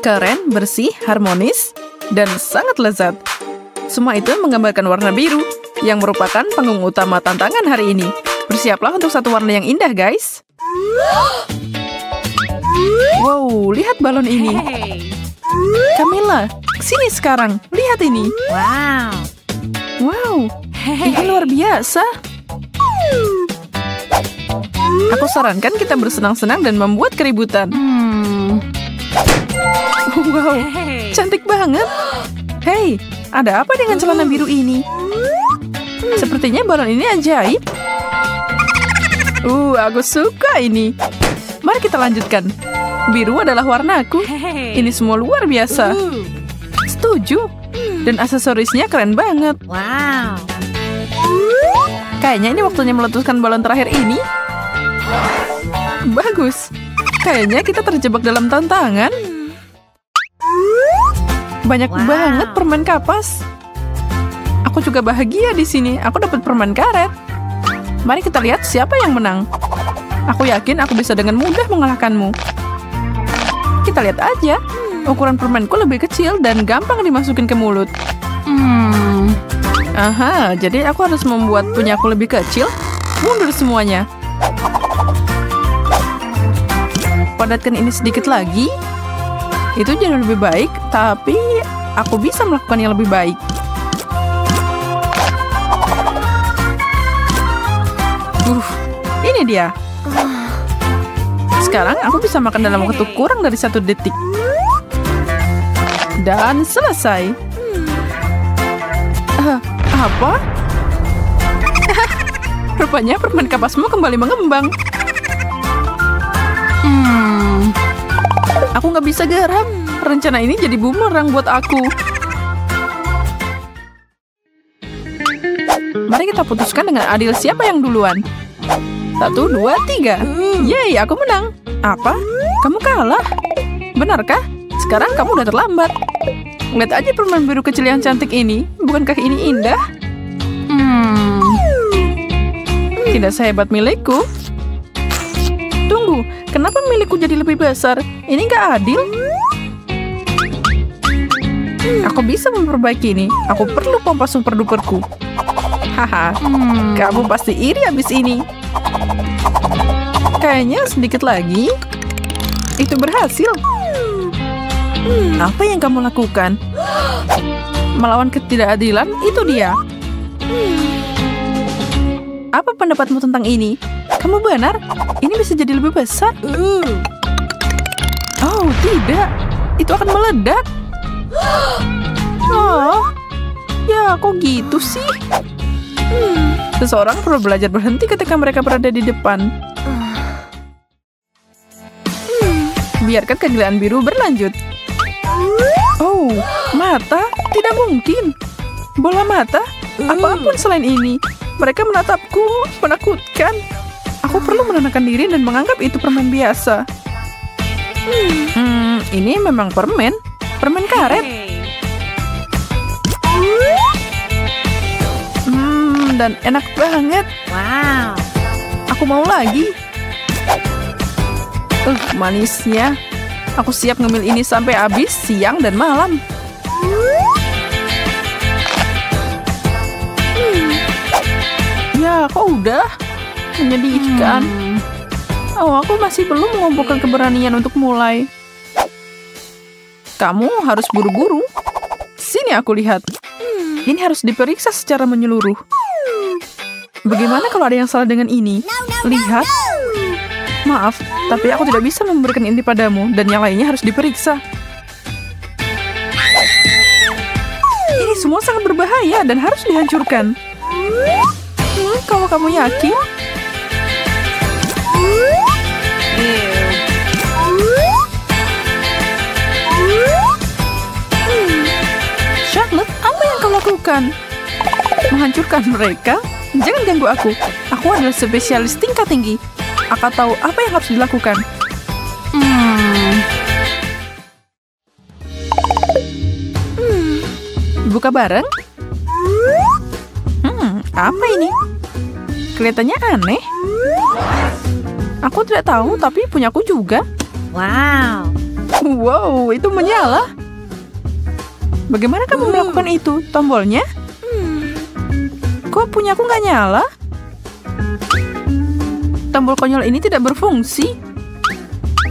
Keren, bersih, harmonis, dan sangat lezat. Semua itu menggambarkan warna biru, yang merupakan panggung utama tantangan hari ini. Bersiaplah untuk satu warna yang indah, guys. Wow, lihat balon ini. Camilla, sini sekarang. Lihat ini. Wow, ini luar biasa. Aku sarankan kita bersenang-senang dan membuat keributan. Wow, cantik banget. Hei, ada apa dengan celana biru ini? Sepertinya balon ini ajaib. Aku suka ini. Mari kita lanjutkan. Biru adalah warnaku. Ini semua luar biasa. Setuju. Dan aksesorisnya keren banget. Kayaknya ini waktunya meletuskan balon terakhir ini. Bagus. Kayaknya kita terjebak dalam tantangan. Banyak banget permen kapas. Aku juga bahagia di sini. Aku dapat permen karet. Mari kita lihat siapa yang menang. Aku yakin aku bisa dengan mudah mengalahkanmu. Kita lihat aja. Ukuran permenku lebih kecil dan gampang dimasukin ke mulut. Aha, jadi aku harus membuat punyaku lebih kecil. Mundur semuanya. Padatkan ini sedikit lagi. Itu jadi lebih baik, tapi aku bisa melakukan yang lebih baik. Ini dia. Sekarang aku bisa makan dalam waktu kurang dari 1 detik. Dan selesai. Apa? Rupanya permen kapasmu kembali mengembang. Aku nggak bisa gerak. Rencana ini jadi bumerang buat aku. Mari kita putuskan dengan adil siapa yang duluan. 1, 2, 3. Yeay, aku menang. Apa? Kamu kalah? Benarkah? Sekarang kamu udah terlambat. Lihat aja permen biru kecil yang cantik ini. Bukankah ini indah? Tidak sehebat milikku. Tunggu, kenapa milikku jadi lebih besar? Ini nggak adil. Aku bisa memperbaiki ini. Aku perlu pompa super duperku. Haha, kamu pasti iri abis ini. Kayaknya sedikit lagi. Itu berhasil. Apa yang kamu lakukan? Melawan ketidakadilan, itu dia. Apa pendapatmu tentang ini? Kamu benar, ini bisa jadi lebih besar. Oh, tidak. Itu akan meledak. Oh, ya kok gitu sih? Seseorang perlu belajar berhenti ketika mereka berada di depan. Biarkan kegilaan biru berlanjut. Oh, mata? Tidak mungkin. Bola mata? Apapun selain ini. Mereka menatapku, menakutkan. Aku perlu menenangkan diri dan menganggap itu permen biasa. Ini memang permen. Permen karet. Dan enak banget. Wow. Aku mau lagi. Manisnya. Aku siap ngemil ini sampai habis siang dan malam. Ya, kok udah? Menyedihkan. Oh, aku masih belum mengumpulkan keberanian untuk mulai. Kamu harus buru-buru. Sini aku lihat. Ini harus diperiksa secara menyeluruh. Bagaimana kalau ada yang salah dengan ini? Lihat. Maaf, tapi aku tidak bisa memberikan ini padamu, dan yang lainnya harus diperiksa. Ini semua sangat berbahaya dan harus dihancurkan. Kalau kamu yakin? Charlotte, apa yang kau lakukan? Menghancurkan mereka? Jangan ganggu aku. Aku adalah spesialis tingkat tinggi. Aku tahu apa yang harus dilakukan. Buka bareng? Apa ini? Kelihatannya aneh. Aku tidak tahu, tapi punyaku juga. Wow. Wow, itu menyala. Bagaimana kamu melakukan itu? Tombolnya? Kok punya aku nggak nyala? Tombol konyol ini tidak berfungsi.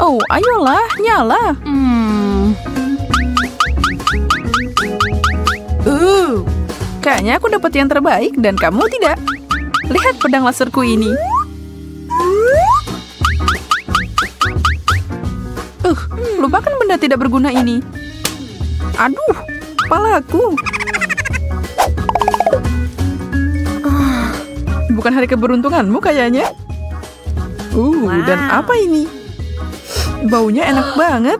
Oh, ayolah, nyala. Kayaknya aku dapat yang terbaik dan kamu tidak. Lihat pedang laserku ini. Lupakan benda tidak berguna ini. Aduh, kepalaku. Bukan hari keberuntunganmu kayaknya. Dan apa ini? Baunya enak banget.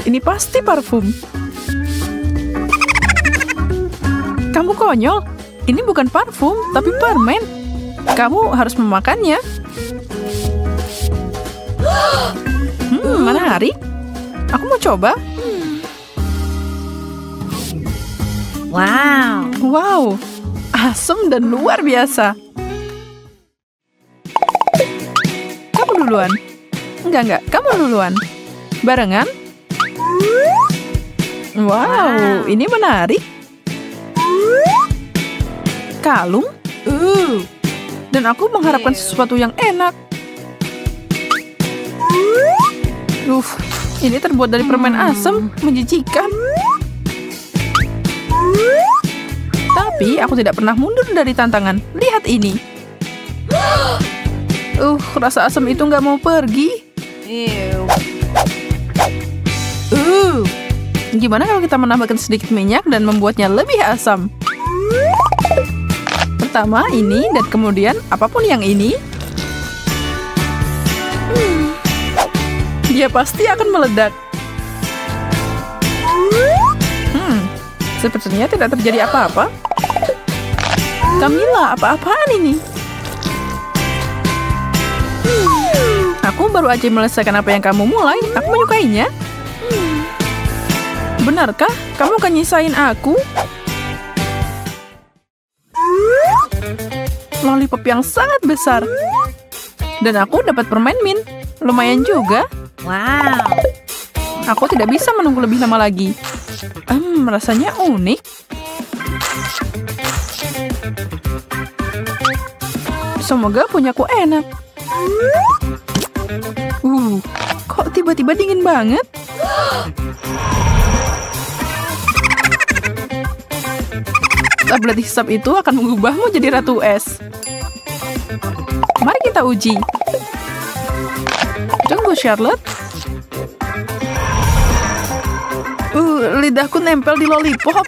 Ini pasti parfum. Kamu konyol. Ini bukan parfum, tapi permen. Kamu harus memakannya. Menarik. Aku mau coba. Wow, asam dan luar biasa. Kamu duluan. Enggak, kamu duluan. Barengan. Wow, ini menarik. Kalung. Dan aku mengharapkan sesuatu yang enak. Ini terbuat dari permen asam, menjijikan. Tapi aku tidak pernah mundur dari tantangan. Lihat ini. Rasa asam itu nggak mau pergi. Gimana kalau kita menambahkan sedikit minyak dan membuatnya lebih asam? Pertama ini dan kemudian apapun yang ini. Dia pasti akan meledak. Sepertinya tidak terjadi apa-apa. Camilla, apa-apaan ini? Aku baru aja menyelesaikan apa yang kamu mulai. Aku menyukainya. Benarkah? Kamu akan nyisain aku? Lollipop yang sangat besar. Dan aku dapat permen mint. Lumayan juga. Aku tidak bisa menunggu lebih lama lagi. Rasanya unik. Semoga punyaku enak. Kok tiba-tiba dingin banget? Tablet hisap itu akan mengubahmu jadi ratu es. Mari kita uji. Tunggu, Charlotte. Lidahku nempel di lollipop.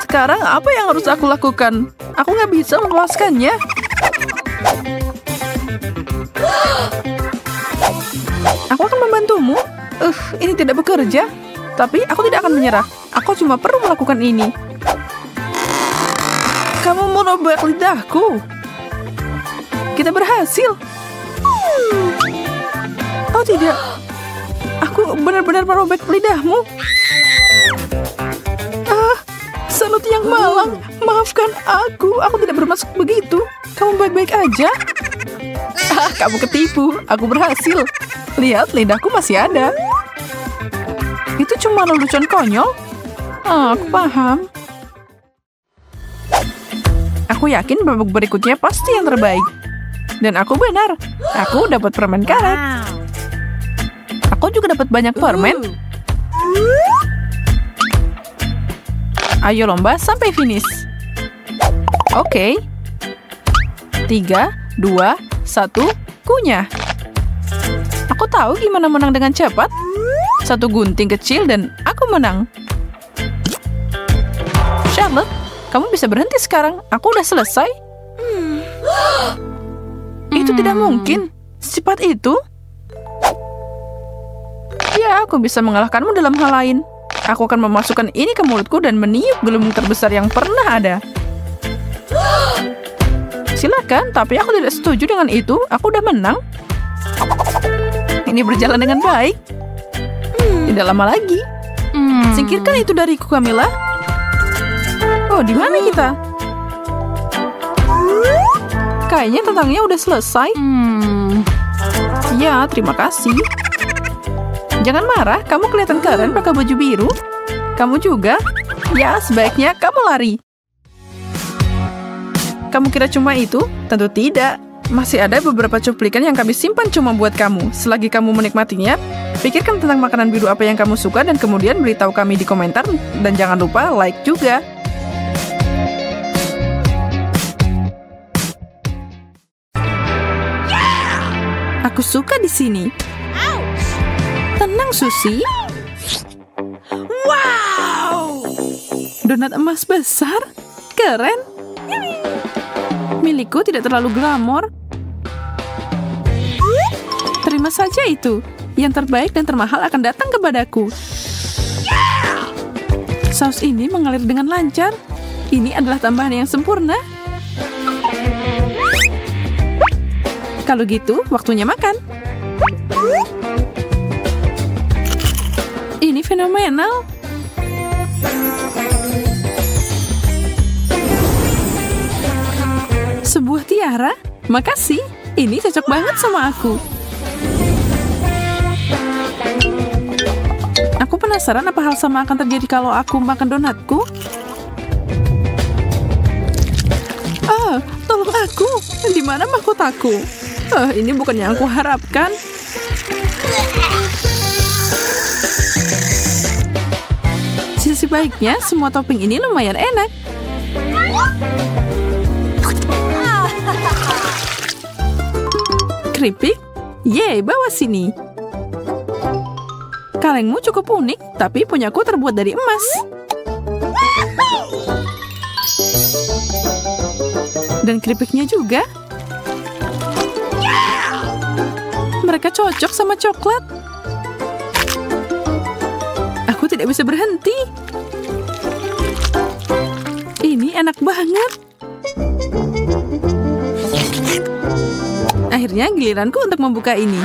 Sekarang apa yang harus aku lakukan? Aku nggak bisa melepaskannya. Aku akan membantumu. Ini tidak bekerja. Tapi aku tidak akan menyerah. Aku cuma perlu melakukan ini. Kamu merobek lidahku. Kita berhasil. Oh tidak. Aku benar-benar merobek lidahmu. Salut yang malang. Maafkan aku. Aku tidak bermaksud begitu. Kamu baik-baik aja. Kamu ketipu. Aku berhasil. Lihat, lidahku masih ada. Itu cuma lelucon konyol. Aku paham. Aku yakin babak berikutnya pasti yang terbaik. Dan aku benar. Aku dapat permen karet. Aku juga dapat banyak permen. Ayo lomba sampai finish. Oke. 3, 2, 1, kunyah. Aku tahu gimana menang dengan cepat. Satu gunting kecil dan aku menang. Charlotte, kamu bisa berhenti sekarang. Aku udah selesai. Itu tidak mungkin. Secepat itu. Ya, aku bisa mengalahkanmu dalam hal lain. Aku akan memasukkan ini ke mulutku dan meniup gelembung terbesar yang pernah ada. Silakan, tapi aku tidak setuju dengan itu. Aku udah menang. Ini berjalan dengan baik. Tidak lama lagi. Singkirkan itu dariku, Camilla. Oh, di mana kita? Kayaknya tentangnya udah selesai. Ya, terima kasih. Jangan marah, kamu kelihatan keren pakai baju biru. Kamu juga? Ya, sebaiknya kamu lari. Kamu kira cuma itu? Tentu tidak. Masih ada beberapa cuplikan yang kami simpan cuma buat kamu. Selagi kamu menikmatinya, pikirkan tentang makanan biru apa yang kamu suka dan kemudian beritahu kami di komentar. Dan jangan lupa like juga. Aku suka di sini. Tenang, Susi. Wow! Donat emas besar? Keren. Milikku tidak terlalu glamor. Terima saja itu. Yang terbaik dan termahal akan datang kepadaku. Saus ini mengalir dengan lancar. Ini adalah tambahan yang sempurna. Kalau gitu, waktunya makan. Ini fenomenal. Sebuah tiara? Makasih. Ini cocok banget sama aku. Aku penasaran apa hal sama akan terjadi kalau aku makan donatku. Tolong aku. Di mana mahkotaku? Ini bukan yang aku harapkan. Sisi baiknya, semua topping ini lumayan enak. Keripik? Yeay, bawa sini. Kalengmu cukup unik, tapi punyaku terbuat dari emas. Dan keripiknya juga. Mereka cocok sama coklat. Aku tidak bisa berhenti. Ini enak banget. Akhirnya giliranku untuk membuka ini.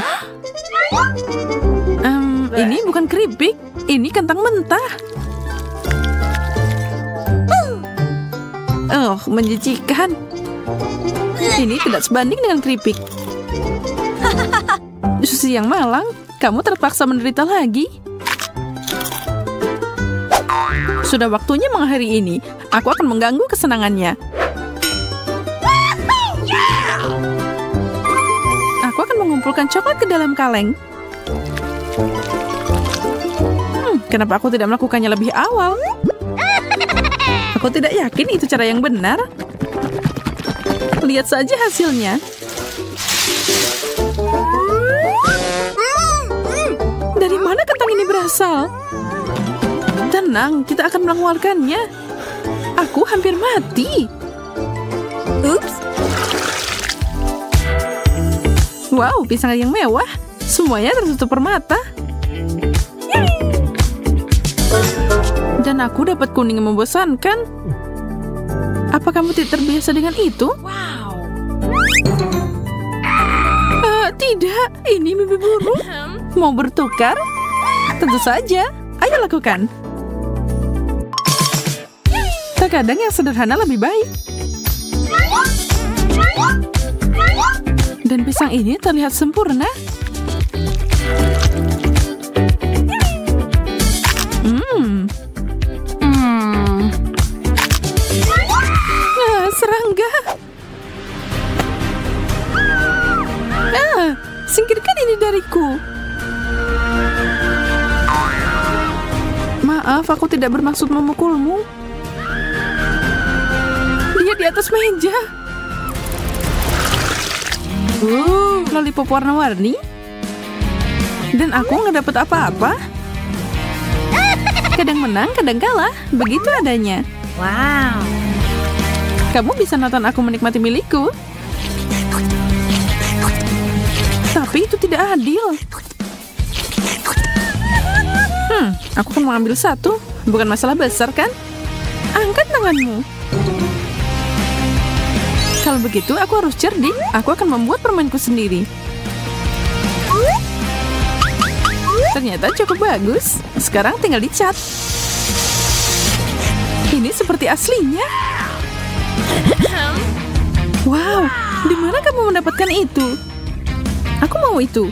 Ini bukan keripik. Ini kentang mentah. Menjijikan. Ini tidak sebanding dengan keripik. Susi yang malang, kamu terpaksa menderita lagi. Sudah waktunya mengakhiri ini. Aku akan mengganggu kesenangannya. Aku akan mengumpulkan coklat ke dalam kaleng. Kenapa aku tidak melakukannya lebih awal? Aku tidak yakin itu cara yang benar. Lihat saja hasilnya. Dari mana kentang ini berasal? Tenang, kita akan mengeluarkannya. Aku hampir mati. Ups. Wow, pisang yang mewah. Semuanya tertutup permata. Dan aku dapat kuning yang membosankan. Apa kamu tidak terbiasa dengan itu? Wow. Tidak, ini mimpi buruk. Mau bertukar? Tentu saja. Ayo lakukan. Terkadang yang sederhana lebih baik. Dan pisang ini terlihat sempurna. Serangga. Singkirkan ini dariku. Maaf, aku tidak bermaksud memukulmu. Dia di atas meja. Lollipop warna-warni. Dan aku nggak dapat apa-apa. Kadang menang, kadang kalah. Begitu adanya. Wow. Kamu bisa nonton aku menikmati milikku. Tapi itu tidak adil. Aku akan mengambil satu. Bukan masalah besar, kan? Angkat tanganmu. Kalau begitu, aku harus cerdik. Aku akan membuat permainku sendiri. Ternyata cukup bagus. Sekarang tinggal dicat. Ini seperti aslinya. Wow, di mana kamu mendapatkan itu? Aku mau itu.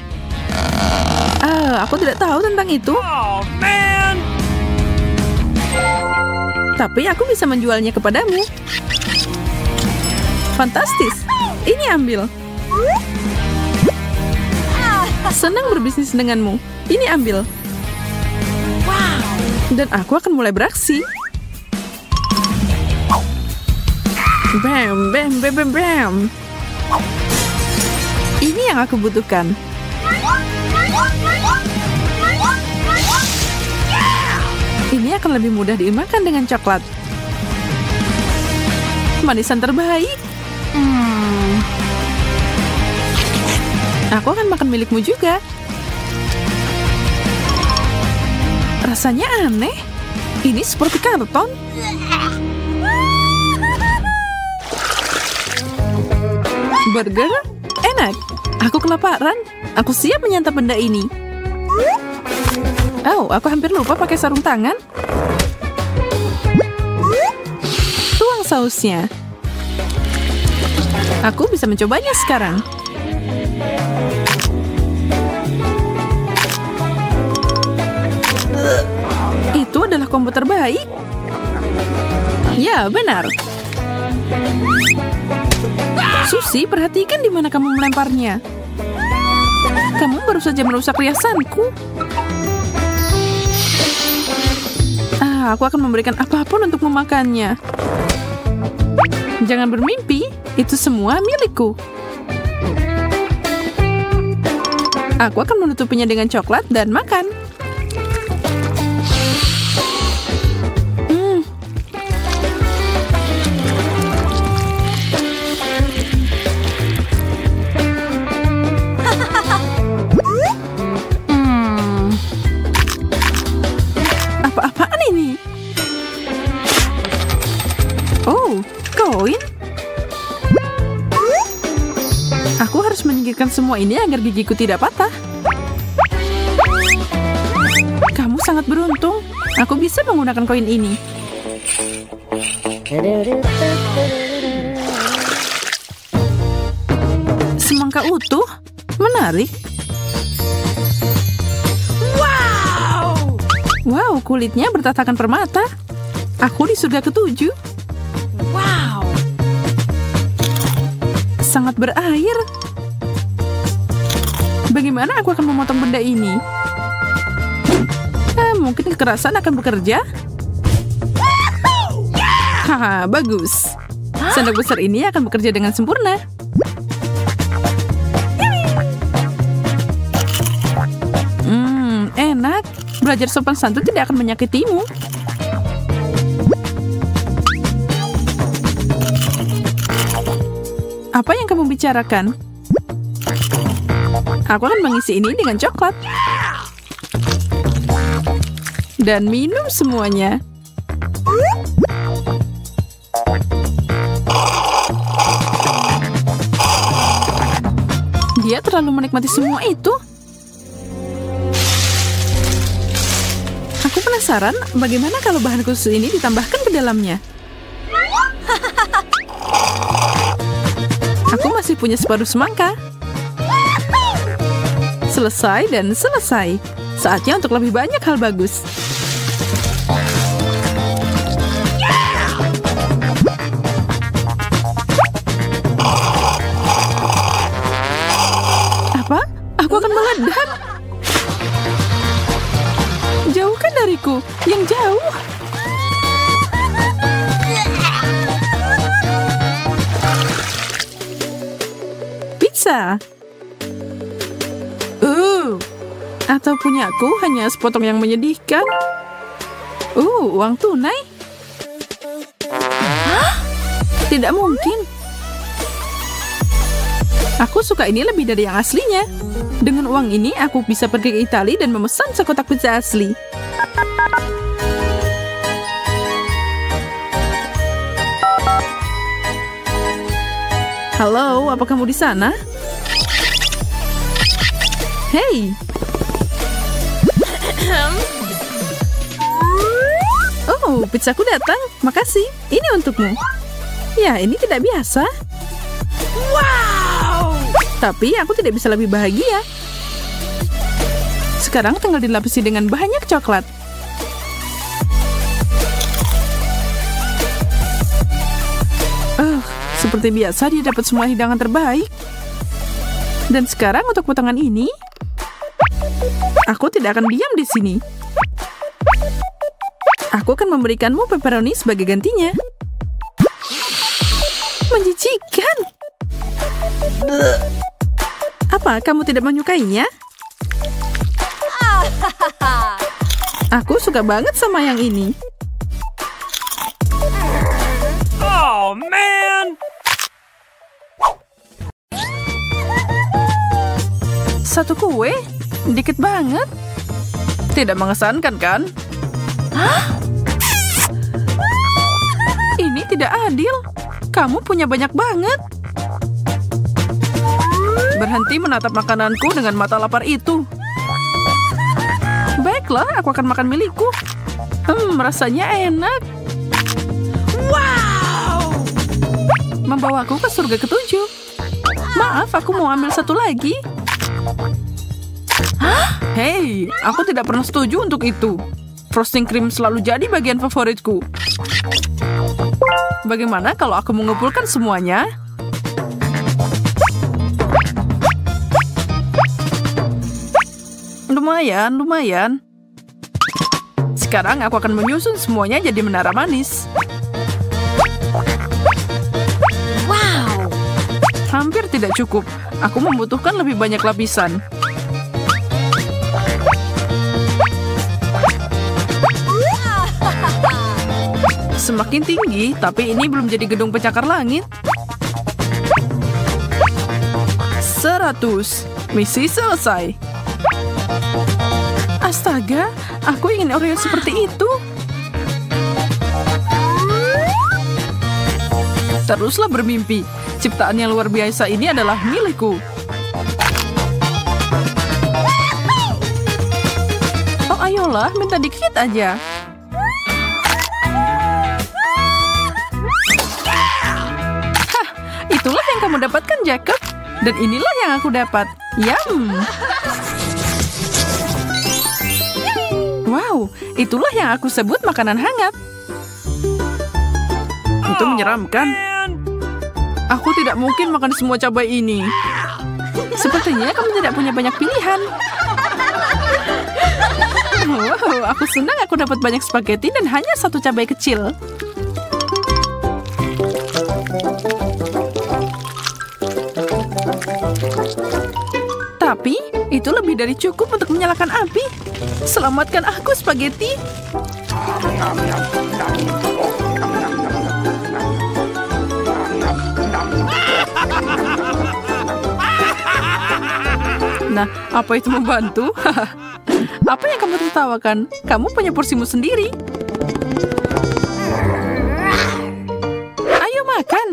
Aku tidak tahu tentang itu. Tapi aku bisa menjualnya kepadamu. Fantastis. Ini ambil. Senang berbisnis denganmu. Ini ambil. Dan aku akan mulai beraksi. Bam, bam, bam, bam, bam. Ini yang aku butuhkan. Ini akan lebih mudah dimakan dengan coklat. Manisan terbaik. Aku akan makan milikmu juga. Rasanya aneh. Ini seperti karton. Burger? Enak. Aku kelaparan. Aku siap menyantap benda ini. Oh, aku hampir lupa pakai sarung tangan. Tuang sausnya. Aku bisa mencobanya sekarang. Itu adalah combo terbaik. Ya, benar. Susi, perhatikan di mana kamu melemparnya. Kamu baru saja merusak riasanku. Aku akan memberikan apapun untuk memakannya. Jangan bermimpi, itu semua milikku. Aku akan menutupinya dengan coklat dan makan. Apa-apaan ini? Oh, koin. Aku harus menyingkirkan semua ini agar gigiku tidak patah. Kamu sangat beruntung. Aku bisa menggunakan koin ini. Semangka utuh? Menarik. Wow, kulitnya bertatakan permata. Aku di surga ke-7. Wow. Sangat berair. Bagaimana aku akan memotong benda ini? Mungkin kekerasan akan bekerja. Haha, bagus. Sendok besar ini akan bekerja dengan sempurna. Enak. Belajar sopan santun tidak akan menyakitimu. Apa yang kamu bicarakan? Aku akan mengisi ini dengan coklat. Dan minum semuanya. Dia terlalu menikmati semua itu. Aku penasaran bagaimana kalau bahan khusus ini ditambahkan ke dalamnya. Aku masih punya separuh semangka. Selesai dan selesai. Saatnya untuk lebih banyak hal bagus. Apa? Aku akan meledak. Jauhkan dariku, yang jauh. Pizza. Atau punyaku hanya sepotong yang menyedihkan. Uang tunai. Hah? Tidak mungkin. Aku suka ini lebih dari yang aslinya. Dengan uang ini, aku bisa pergi ke Italia dan memesan sekotak pizza asli. Halo, apa kamu di sana? Hei. Oh, pizzaku datang. Makasih. Ini untukmu. Ya, ini tidak biasa. Wow. Tapi aku tidak bisa lebih bahagia. Sekarang tinggal dilapisi dengan banyak coklat. Seperti biasa dia dapat semua hidangan terbaik. Dan sekarang untuk potongan ini, aku tidak akan diam di sini. Aku akan memberikanmu pepperoni sebagai gantinya. Menjijikan. Apa, kamu tidak menyukainya? Aku suka banget sama yang ini. Oh, man! Satu kue? Dikit banget. Tidak mengesankan, kan? Hah? Ini tidak adil. Kamu punya banyak banget. Berhenti menatap makananku dengan mata lapar itu. Baiklah, aku akan makan milikku. Rasanya enak. Wow! Membawaku ke surga ketujuh. Maaf, aku mau ambil satu lagi. Hah? Hei, aku tidak pernah setuju untuk itu. Frosting cream selalu jadi bagian favoritku. Bagaimana kalau aku mengumpulkan semuanya? Lumayan, lumayan. Sekarang aku akan menyusun semuanya jadi menara manis. Wow! Hampir tidak cukup. Aku membutuhkan lebih banyak lapisan. Semakin tinggi, tapi ini belum jadi gedung pencakar langit. 100. Misi selesai. Astaga, aku ingin Oreo seperti itu. Teruslah bermimpi. Ciptaan yang luar biasa ini adalah milikku. Oh, ayolah, minta dikit aja. Hah, itulah yang kamu dapatkan, Jacob. Dan inilah yang aku dapat. Yum. Wow, itulah yang aku sebut makanan hangat. Itu menyeramkan. Aku tidak mungkin makan semua cabai ini. Sepertinya kamu tidak punya banyak pilihan. Wow, aku senang aku dapat banyak spaghetti dan hanya satu cabai kecil. Tapi, itu lebih dari cukup untuk menyalakan api. Selamatkan aku, spaghetti. Nah, apa itu membantu? Apa yang kamu tertawakan? Kamu punya porsimu sendiri. Ayo makan.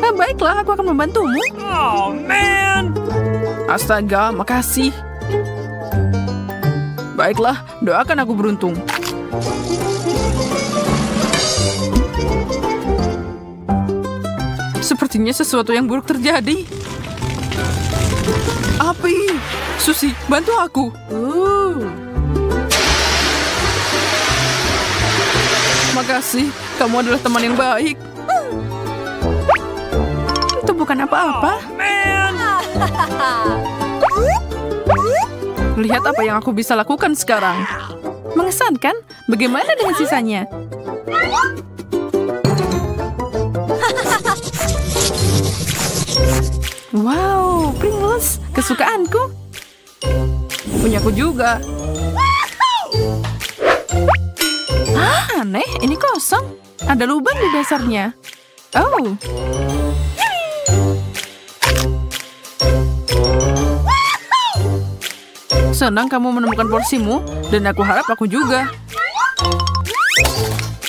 Nah, baiklah, aku akan membantumu. Oh, man! Astaga, makasih. Baiklah, doakan aku beruntung. Sepertinya sesuatu yang buruk terjadi. Api! Susi, bantu aku. Makasih, kamu adalah teman yang baik. Itu bukan apa-apa. Lihat apa yang aku bisa lakukan sekarang. Mengesankan? Bagaimana dengan sisanya? Wow, Pringles, kesukaanku. Punyaku juga. Hah, aneh, ini kosong. Ada lubang di dasarnya. Oh. Senang kamu menemukan porsimu, dan aku harap aku juga.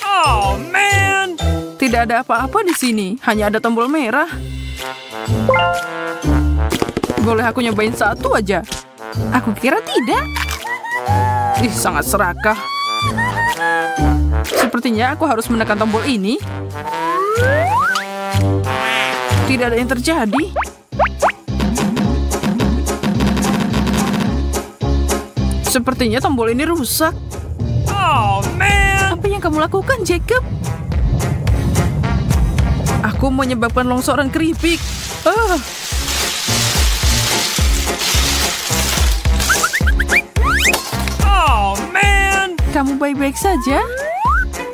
Oh, man! Tidak ada apa-apa di sini, hanya ada tombol merah. Boleh aku nyobain satu aja? Aku kira tidak. Ih, sangat serakah. Sepertinya aku harus menekan tombol ini. Tidak ada yang terjadi. Sepertinya tombol ini rusak. Oh, man! Apa yang kamu lakukan, Jacob? Aku menyebabkan longsoran keripik. Oh, man! Kamu baik-baik saja?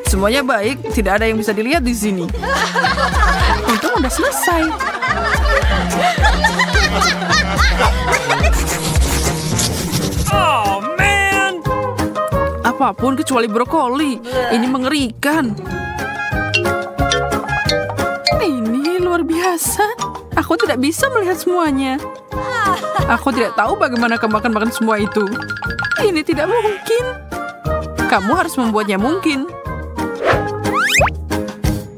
Semuanya baik, tidak ada yang bisa dilihat di sini. Untung udah selesai. Oh, man! Apapun kecuali brokoli. Ini mengerikan. Ini luar biasa. Aku tidak bisa melihat semuanya. Aku tidak tahu bagaimana kamu akan makan semua itu. Ini tidak mungkin. Kamu harus membuatnya mungkin.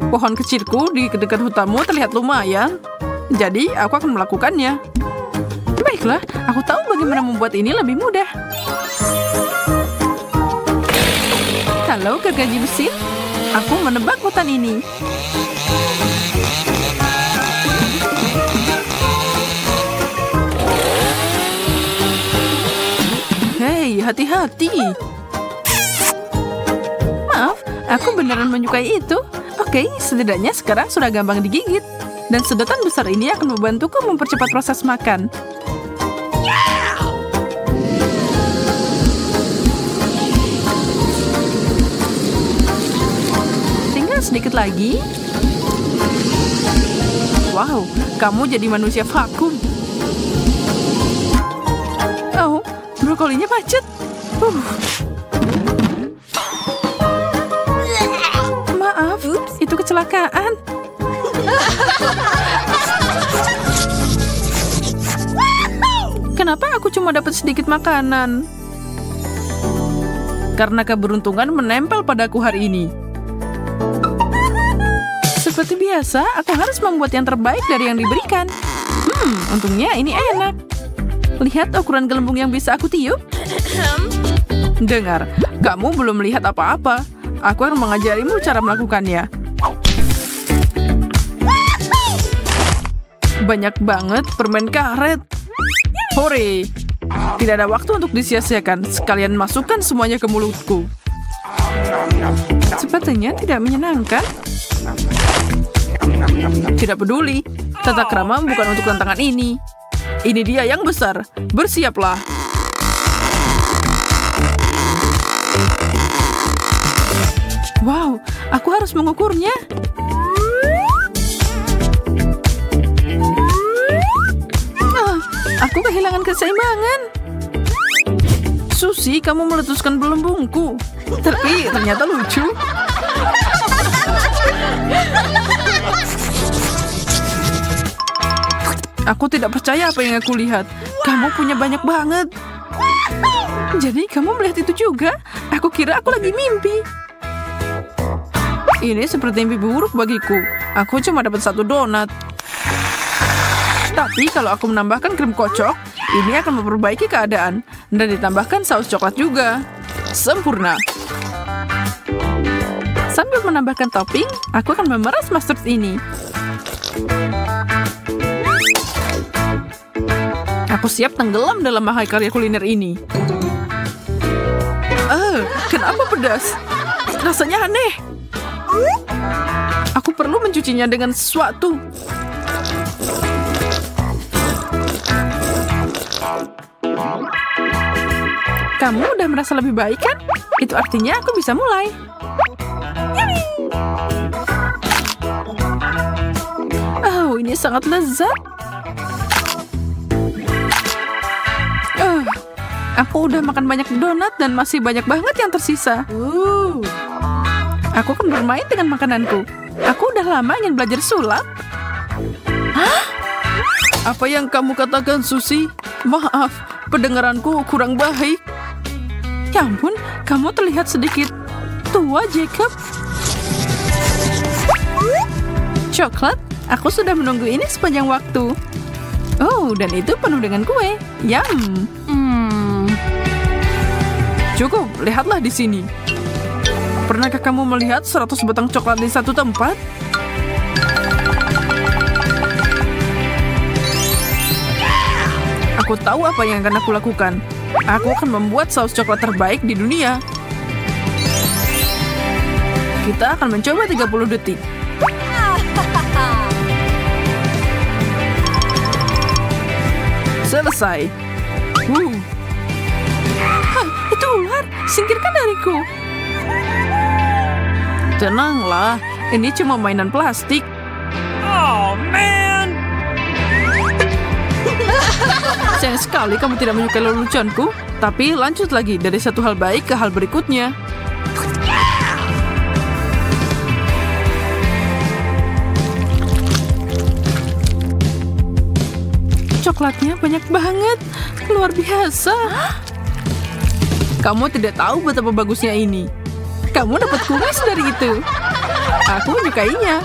Pohon kecilku di dekat hutanmu terlihat lumayan. Jadi, aku akan melakukannya. Baiklah, aku tahu bagaimana membuat ini lebih mudah. Halo, gergaji mesin. Aku menebak hutan ini. Hei, hati-hati. Maaf, aku beneran menyukai itu. Oke, setidaknya sekarang sudah gampang digigit. Dan sedotan besar ini akan membantuku mempercepat proses makan. Tinggal sedikit lagi. Wow, kamu jadi manusia vakum. Oh, brokolinya macet. Maaf, itu kecelakaan. Kenapa aku cuma dapat sedikit makanan? Karena keberuntungan menempel padaku hari ini. Seperti biasa, aku harus membuat yang terbaik dari yang diberikan. Untungnya ini enak. Lihat ukuran gelembung yang bisa aku tiup. Dengar, kamu belum melihat apa-apa. Aku akan mengajarimu cara melakukannya. Banyak banget permen karet. Hore! Tidak ada waktu untuk disia-siakan. Sekalian masukkan semuanya ke mulutku. Sepertinya tidak menyenangkan. Tidak peduli. Tata krama bukan untuk tantangan ini. Ini dia yang besar. Bersiaplah. Wow, aku harus mengukurnya. Aku kehilangan keseimbangan. Susi, kamu meletuskan belembungku. Tapi ternyata lucu. Aku tidak percaya apa yang aku lihat. Kamu punya banyak banget. Jadi kamu melihat itu juga? Aku kira aku lagi mimpi. Ini seperti mimpi buruk bagiku. Aku cuma dapat 1 donat. Tapi kalau aku menambahkan krim kocok, ini akan memperbaiki keadaan. Dan ditambahkan saus coklat juga. Sempurna. Sambil menambahkan topping, aku akan memeras mustard ini. Aku siap tenggelam dalam mahakarya kuliner ini. Kenapa pedas? Rasanya aneh. Aku perlu mencucinya dengan sesuatu. Kamu udah merasa lebih baik kan? Itu artinya aku bisa mulai. Oh, ini sangat lezat. Aku udah makan banyak donat dan masih banyak banget yang tersisa. Aku akan bermain dengan makananku. Aku udah lama ingin belajar sulap. Hah? Apa yang kamu katakan, Susi? Maaf, pendengaranku kurang baik. Ya ampun, kamu terlihat sedikit tua, Jacob. Coklat, aku sudah menunggu ini sepanjang waktu. Oh, dan itu penuh dengan kue. Yum. Cukup, lihatlah di sini. Pernahkah kamu melihat 100 batang coklat di satu tempat? Aku tahu apa yang akan aku lakukan. Aku akan membuat saus coklat terbaik di dunia. Kita akan mencoba 30 detik. Selesai. Hah, itu ular. Singkirkan dariku. Tenanglah, ini cuma mainan plastik. Oh, man! Sayang sekali kamu tidak menyukai leluconku. Tapi lanjut lagi dari satu hal baik ke hal berikutnya. Coklatnya banyak banget. Luar biasa. Kamu tidak tahu betapa bagusnya ini. Kamu dapat kumis dari itu. Aku menyukainya.